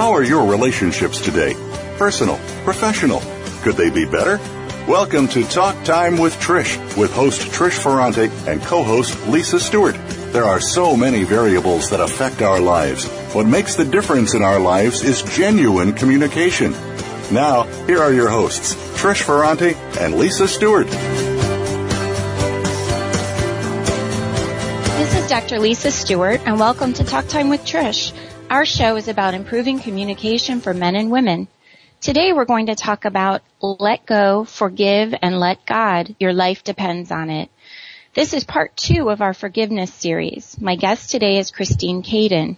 How are your relationships today? Personal, professional. Could they be better? Welcome to Talk Time with Trish, with host Trish Forante and co-host Lisa Stewart. There are so many variables that affect our lives. What makes the difference in our lives is genuine communication. Now, here are your hosts, Trish Forante and Lisa Stewart. This is Dr. Lisa Stewart, and welcome to Talk Time with Trish. Our show is about improving communication for men and women. Today we're going to talk about let go, forgive, and let God. Your life depends on it. This is part 2 of our forgiveness series. My guest today is Kadin.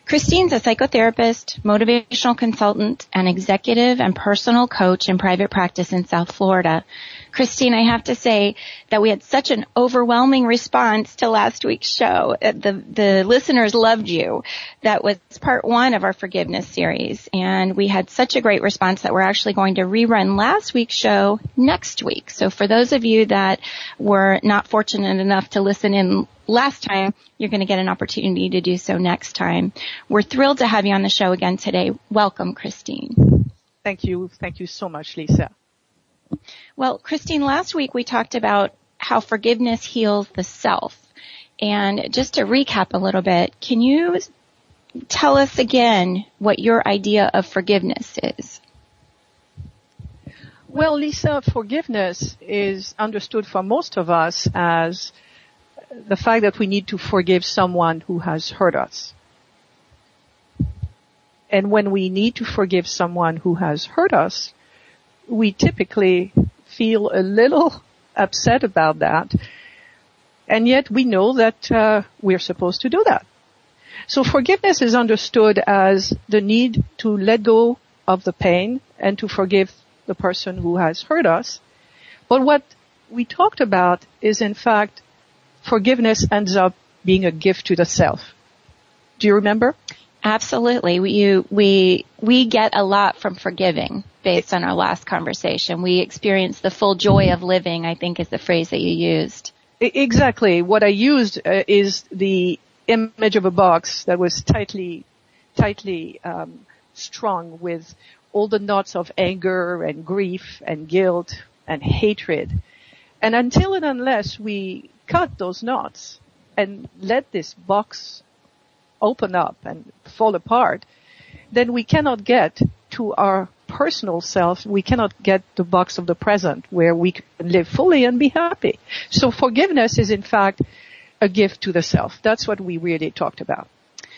Christine's a psychotherapist, motivational consultant, and executive and personal coach in private practice in South Florida. Christine, I have to say that we had such an overwhelming response to last week's show. The listeners loved you. That was part 1 of our forgiveness series. And we had such a great response that we're actually going to rerun last week's show next week. So for those of you that were not fortunate enough to listen in last time, you're going to get an opportunity to do so next time. We're thrilled to have you on the show again today. Welcome, Christine. Thank you. Thank you so much, Lisa. Well, Christine, last week we talked about how forgiveness heals the self. And just to recap a little bit, can you tell us again what your idea of forgiveness is? Well, Lisa, forgiveness is understood for most of us as the fact that we need to forgive someone who has hurt us. And when we need to forgive someone who has hurt us, we typically feel a little upset about that. And yet we know that we're supposed to do that. So forgiveness is understood as the need to let go of the pain and to forgive the person who has hurt us. But what we talked about is, in fact, forgiveness ends up being a gift to the self. Do you remember? Absolutely. We get a lot from forgiving based on our last conversation. We experience the full joy of living, I think is the phrase that you used. Exactly. What I used is the image of a box that was tightly strung with all the knots of anger and grief and guilt and hatred. And until and unless we cut those knots and let this box open up and fall apart, then we cannot get to our personal self. We cannot get the box of the present where we can live fully and be happy. So forgiveness is in fact a gift to the self. That's what we really talked about.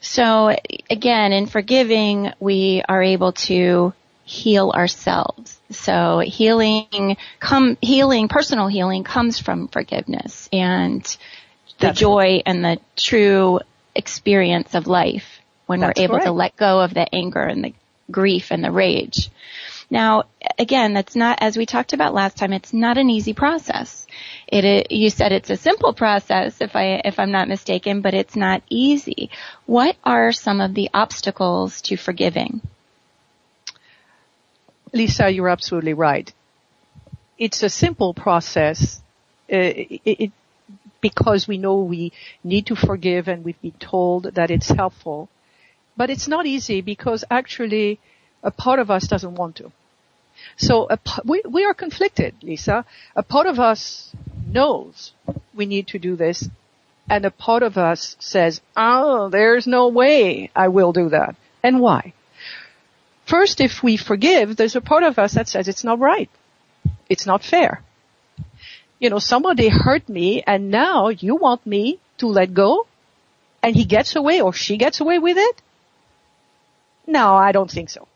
So again, in forgiving, we are able to heal ourselves. So personal healing comes from forgiveness and the joy and the true experience of life when we're able to let go of the anger and the grief and the rage. Now, again, that's not, as we talked about last time, it's not an easy process. You said it's a simple process, if I'm not mistaken, but it's not easy. What are some of the obstacles to forgiving? Lisa, you're absolutely right. It's a simple process because we know we need to forgive and we've been told that it's helpful. But it's not easy because actually a part of us doesn't want to. So we are conflicted, Lisa. A part of us knows we need to do this, and a part of us says, oh, there's no way I will do that. And why? First, if we forgive, there's a part of us that says it's not right. It's not fair. Somebody hurt me and now you want me to let go and he gets away or she gets away with it? No, I don't think so.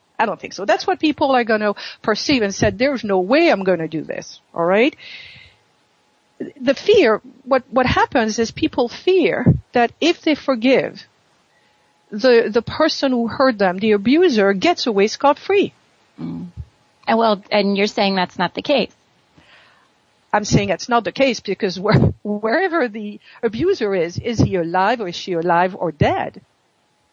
That's what people are going to perceive and said, there's no way I'm going to do this. All right. The fear, what happens is people fear that if they forgive, the person who hurt them, the abuser, gets away scot-free. Mm. And you're saying that's not the case. I'm saying it's not the case because wherever the abuser is he alive or is she alive or dead?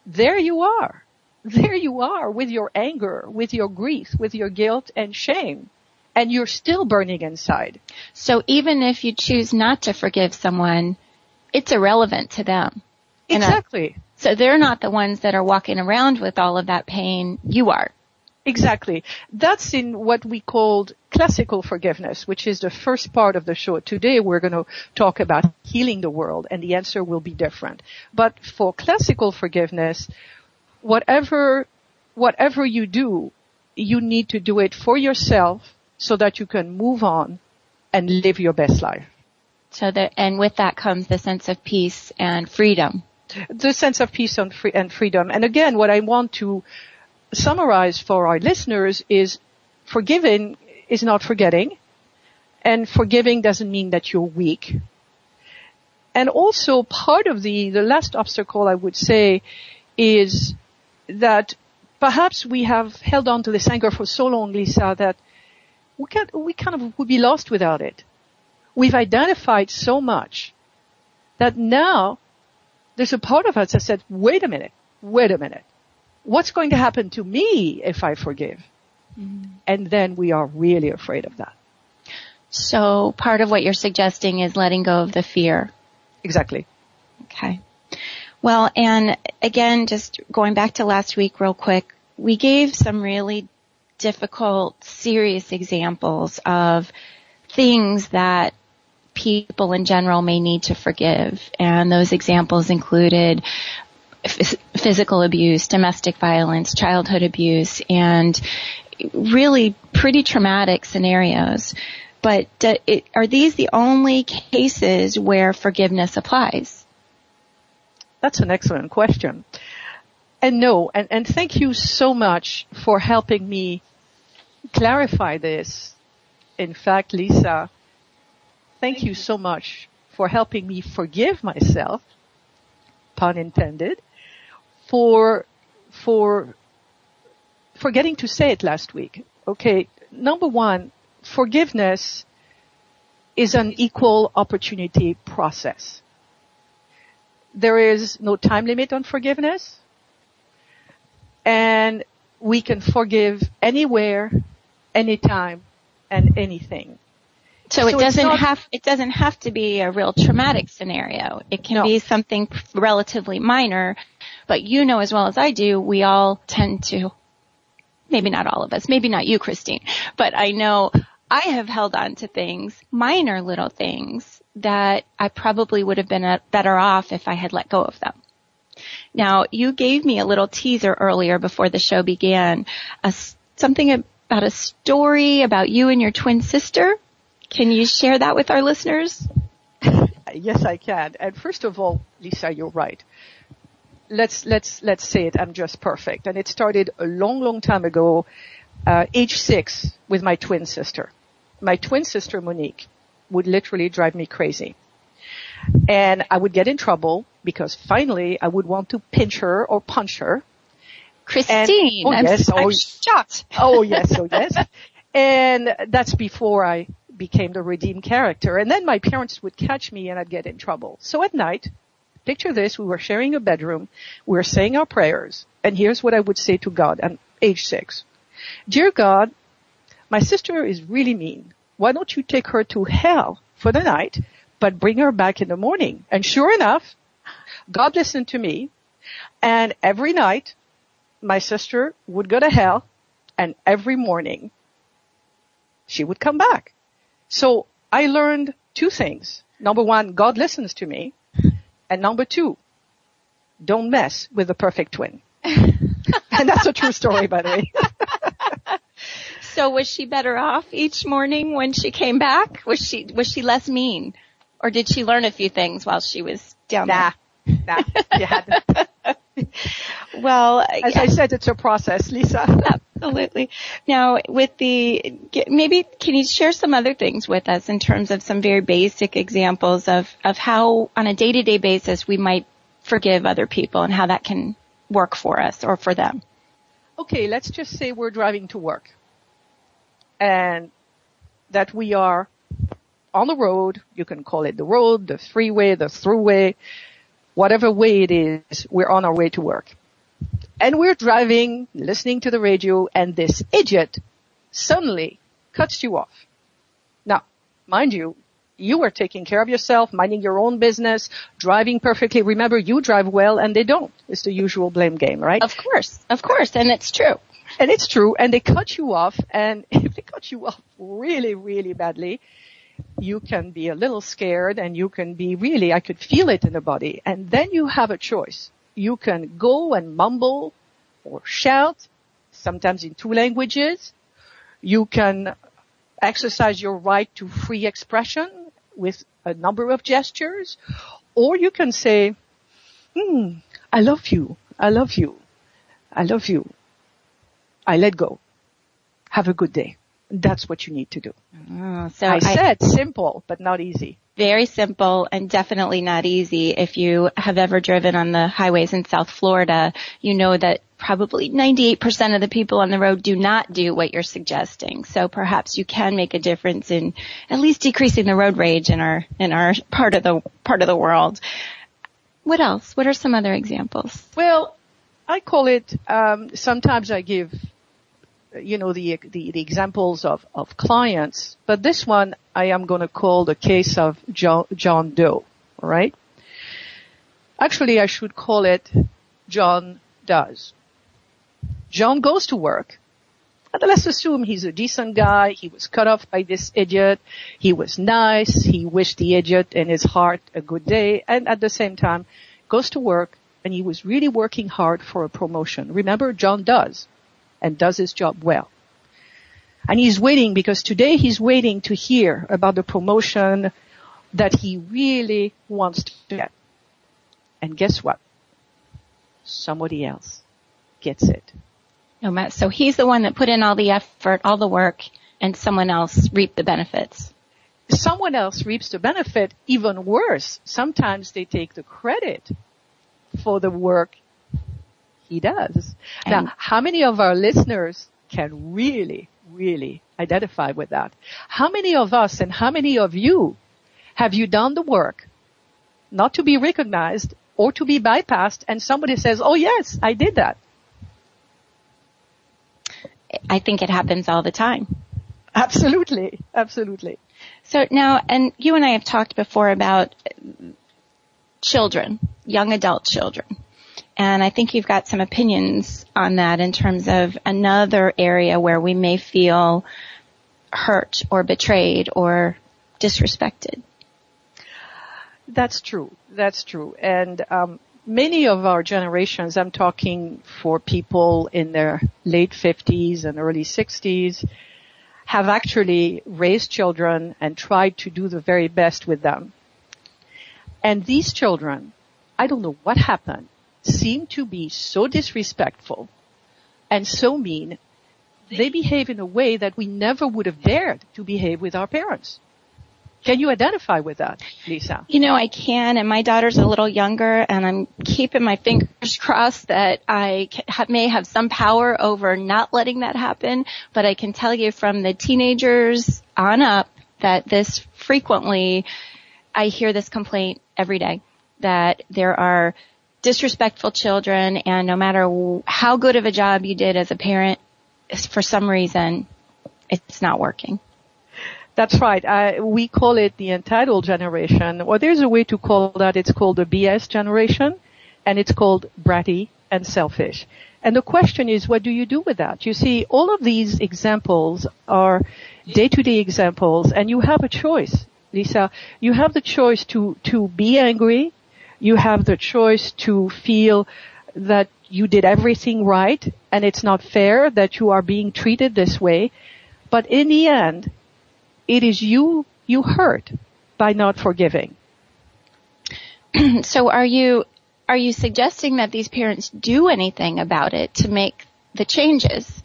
There you are. There you are with your anger, with your grief, with your guilt and shame. And you're still burning inside. So even if you choose not to forgive someone, it's irrelevant to them. Exactly. So they're not the ones that are walking around with all of that pain. You are. Exactly. That's in what we called classical forgiveness, which is the first part of the show. Today we're going to talk about healing the world, and the answer will be different. But for classical forgiveness, whatever you do, you need to do it for yourself so that you can move on and live your best life. And with that comes the sense of peace and freedom. The sense of peace and freedom. And again, what I want to summarize for our listeners is forgiving is not forgetting, and forgiving doesn't mean that you're weak. And also part of the last obstacle I would say is that perhaps we have held on to this anger for so long, Lisa, that we kind of would be lost without it. We've identified so much that now there's a part of us that said, wait a minute. What's going to happen to me if I forgive? Mm-hmm. And then we are really afraid of that. So part of what you're suggesting is letting go of the fear. Exactly. Okay. Well, and again, just going back to last week real quick, we gave some really difficult, serious examples of things that people in general may need to forgive. And those examples included physical abuse, domestic violence, childhood abuse, and really pretty traumatic scenarios. But are these the only cases where forgiveness applies? That's an excellent question. And no, and thank you so much for helping me clarify this. In fact, Lisa, thank you so much for helping me forgive myself, pun intended, for forgetting to say it last week. Okay, number one, forgiveness is an equal opportunity process. There is no time limit on forgiveness, and we can forgive anywhere, anytime, and anything. So it doesn't have to be a real traumatic scenario. It can be something relatively minor, but you know as well as I do, we all tend to, maybe not all of us, maybe not you, Christine, but I know I have held on to things, minor little things, that I probably would have been better off if I had let go of them. Now, you gave me a little teaser earlier before the show began, something about a story about you and your twin sister. Can you share that with our listeners? Yes, I can. And first of all, Lisa, you're right. Let's say it. I'm just perfect. And it started a long, long time ago, age 6, with my twin sister. My twin sister, Monique, would literally drive me crazy. And I would get in trouble because finally I would want to pinch her or punch her. Christine, I'm shocked. Oh, yes. And that's before I became the redeemed character. And then my parents would catch me and I'd get in trouble. So at night, picture this, we were sharing a bedroom, we were saying our prayers, and here's what I would say to God. I'm age 6. Dear God, my sister is really mean. Why don't you take her to hell for the night, but bring her back in the morning? And sure enough, God listened to me, and every night, my sister would go to hell, and every morning, she would come back. So I learned 2 things. Number 1, God listens to me. And number 2, don't mess with the perfect twin. And that's a true story, by the way. So was she better off each morning when she came back? Was she less mean? Or did she learn a few things while she was down there? Nah, you hadn't. Well, as I said, it's a process, Lisa. Absolutely. Now, maybe can you share some other things with us in terms of some very basic examples of how on a day-to-day basis we might forgive other people and how that can work for us or for them? Okay, let's just say we're driving to work and that we are on the road. You can call it the road, the freeway, the throughway, whatever way it is, we're on our way to work. And we're driving, listening to the radio, and this idiot suddenly cuts you off. Now, mind you, You were taking care of yourself, minding your own business, driving perfectly. Remember, you drive well and they don't. It's the usual blame game, right? Of course. And it's true. And it's true. And they cut you off. And if they cut you off really, really badly, you can be a little scared and you can be really, I could feel it in the body. And then you have a choice. You can go and mumble or shout, sometimes in 2 languages. You can exercise your right to free expression with a number of gestures, or you can say, I love you. I love you. I love you. I let go. Have a good day. That's what you need to do. So I said simple, but not easy. Very simple and definitely not easy. If you have ever driven on the highways in South Florida, you know that probably 98% of the people on the road do not do what you're suggesting. So perhaps you can make a difference in at least decreasing the road rage in our part of the world. What else? What are some other examples? Well, I call it, sometimes I give, the examples of clients, but this one I am going to call the case of John Doe, all right? Actually, I should call it John Does. John goes to work, and let's assume he's a decent guy. He was cut off by this idiot. He was nice. He wished the idiot in his heart a good day, and at the same time goes to work, and he was really working hard for a promotion. Remember, John does, and does his job well. And he's waiting, because today he's waiting to hear about the promotion that he really wants to get. And guess what? Somebody else gets it. So he's the one that put in all the effort, all the work, and someone else reaped the benefits. Someone else reaps the benefit. Even worse, sometimes they take the credit for the work he does. Now, how many of our listeners can really, really identify with that? How many of us and how many of you have you done the work not to be recognized or to be bypassed, and somebody says, oh yes, I did that? I think it happens all the time. Absolutely. Absolutely. So now, and you and I have talked before about children, young adult children. And I think you've got some opinions on that in terms of another area where we may feel hurt or betrayed or disrespected. That's true. That's true. And many of our generations, I'm talking for people in their late 50s and early 60s, have actually raised children and tried to do the very best with them. And these children, I don't know what happened, seem to be so disrespectful and so mean. They behave in a way that we never would have dared to behave with our parents. Can you identify with that, Lisa? You know, I can, and my daughter's a little younger, and I'm keeping my fingers crossed that I may have some power over not letting that happen, but I can tell you from the teenagers on up that this frequently, I hear this complaint every day, that there are disrespectful children, and no matter how good of a job you did as a parent, for some reason, it's not working. That's right. We call it the entitled generation. Well, there's a way to call that. It's called the BS generation, and it's called bratty and selfish. And the question is, what do you do with that? You see, all of these examples are day-to-day examples, and you have a choice, Lisa. You have the choice to be angry. You have the choice to feel that you did everything right, and it's not fair that you are being treated this way. But in the end, it is you hurt by not forgiving. So are you suggesting that these parents do anything about it to make the changes?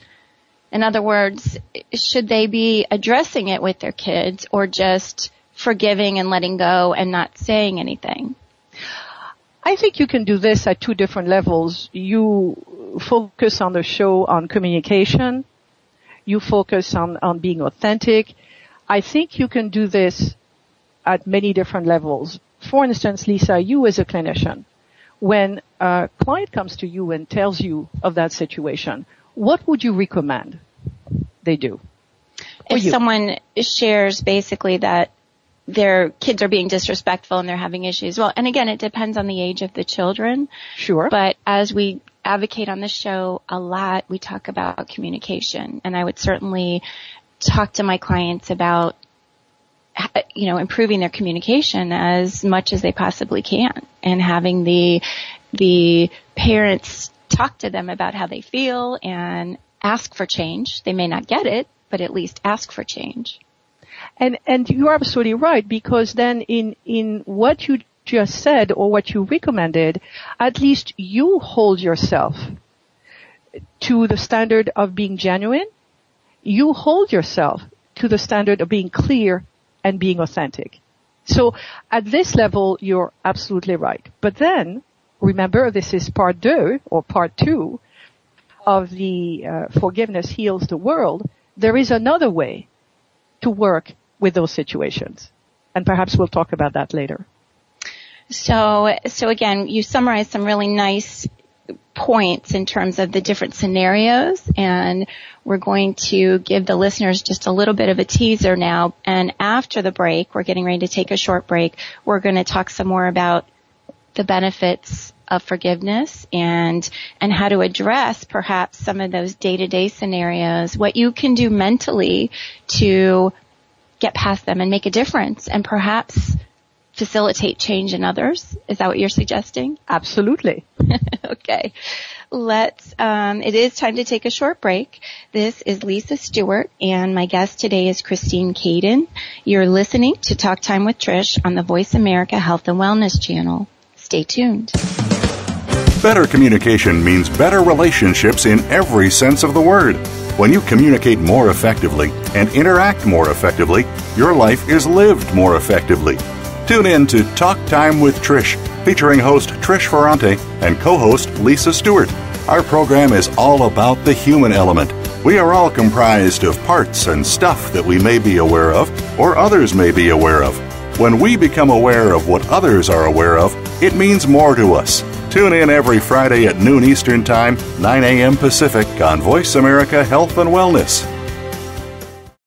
In other words, should they be addressing it with their kids or just forgiving and letting go and not saying anything? I think you can do this at two different levels. You focus on the show on communication. You focus on being authentic. I think you can do this at many different levels. For instance, Lisa, you as a clinician, when a client comes to you and tells you of that situation, what would you recommend they do? If someone shares basically that their kids are being disrespectful and they're having issues. Well, and again, it depends on the age of the children. Sure. But as we advocate on the show a lot, we talk about communication. And I would certainly talk to my clients about, improving their communication as much as they possibly can, and having the parents talk to them about how they feel and ask for change. They may not get it, but at least ask for change. And you're absolutely right, because then in what you just said or what you recommended, at least you hold yourself to the standard of being genuine. You hold yourself to the standard of being clear and being authentic. So at this level, you're absolutely right. But then, remember, this is part two of the Forgiveness Heals the World. There is another way to work with those situations. And perhaps we'll talk about that later. So again, you summarized some really nice points in terms of the different scenarios, and we're going to give the listeners just a little bit of a teaser now. And after the break, we're getting ready to take a short break. We're going to talk some more about the benefits of forgiveness and how to address perhaps some of those day-to-day scenarios, what you can do mentally to get past them and make a difference and perhaps facilitate change in others. Is that what you're suggesting? Absolutely. Okay. It is time to take a short break. This is Lisa Stewart, and my guest today is Christine Kadin. You're listening to Talk Time with Trish on the Voice America Health and Wellness channel. Stay tuned. Better communication means better relationships in every sense of the word. When you communicate more effectively and interact more effectively, your life is lived more effectively. Tune in to Talk Time with Trish, featuring host Trish Forante and co-host Lisa Stewart. Our program is all about the human element. We are all comprised of parts and stuff that we may be aware of or others may be aware of. When we become aware of what others are aware of, it means more to us. Tune in every Friday at noon Eastern Time, 9 a.m. Pacific on Voice America Health and Wellness.